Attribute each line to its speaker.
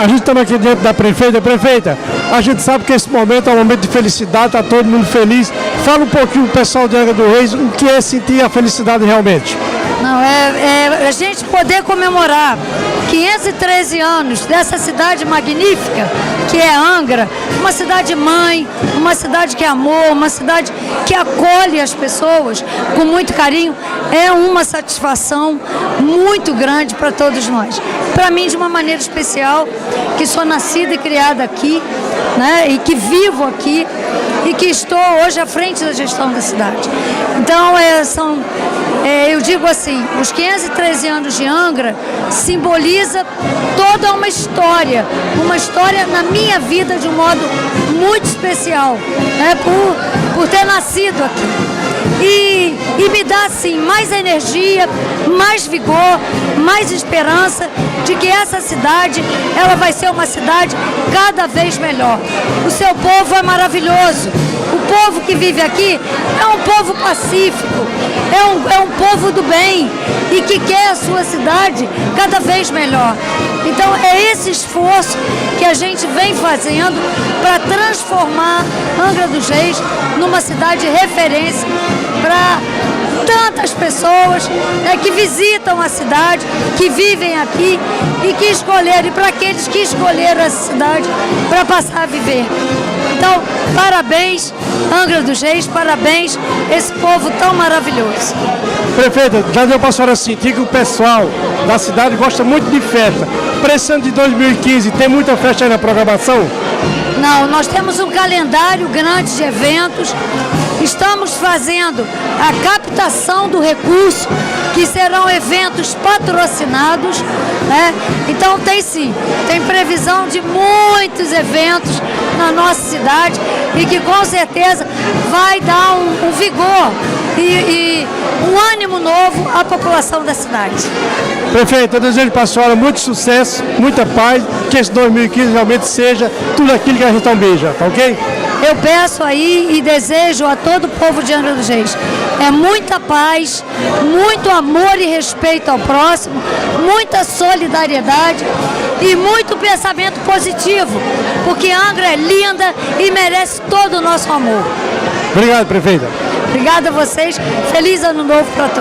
Speaker 1: A gente está aqui diante da prefeita. Prefeita, a gente sabe que esse momento é um momento de felicidade, está todo mundo feliz. Fala um pouquinho pro pessoal de Angra dos Reis o que é sentir a felicidade realmente.
Speaker 2: Não, é a gente poder comemorar 513 anos dessa cidade magnífica que é Angra, uma cidade mãe, uma cidade que é amor, uma cidade que acolhe as pessoas com muito carinho, é uma satisfação muito grande para todos nós. Para mim, de uma maneira especial, que sou nascida e criada aqui, né, e que vivo aqui e que estou hoje à frente da gestão da cidade. Então, eu digo assim, os 513 anos de Angra simboliza toda uma história na minha vida de um modo muito especial, né, por ter nascido aqui. E me dá, assim, mais energia, mais vigor, mais esperança de que essa cidade, ela vai ser uma cidade cada vez melhor. O seu povo é maravilhoso. O povo que vive aqui é um povo pacífico, é um povo do bem e que quer a sua cidade cada vez melhor. Então é esse esforço que a gente vem fazendo para transformar Angra dos Reis numa cidade de referência para tantas pessoas, né, que visitam a cidade, que vivem aqui e que escolheram, e para aqueles que escolheram essa cidade para passar a viver. Então, parabéns, Angra dos Reis, parabéns, esse povo tão maravilhoso.
Speaker 1: Prefeita, já deu para a senhora sentir que o pessoal da cidade gosta muito de festa. Para esse ano de 2015, tem muita festa aí na programação?
Speaker 2: Não, nós temos um calendário grande de eventos, estamos fazendo a captação do recurso, que serão eventos patrocinados, né? Então tem previsão de muitos eventos na nossa cidade e que com certeza vai dar um vigor e um ânimo novo à população da cidade.
Speaker 1: Prefeito, eu desejo para a senhora muito sucesso, muita paz, que esse 2015 realmente seja tudo aquilo que a gente almeja, tá ok?
Speaker 2: Eu peço aí e desejo a todo o povo de Angra dos Reis muita paz, muito amor e respeito ao próximo, muita solidariedade e muito pensamento positivo, porque Angra é linda e merece todo o nosso amor.
Speaker 1: Obrigado, prefeita.
Speaker 2: Obrigada a vocês. Feliz Ano Novo para todos.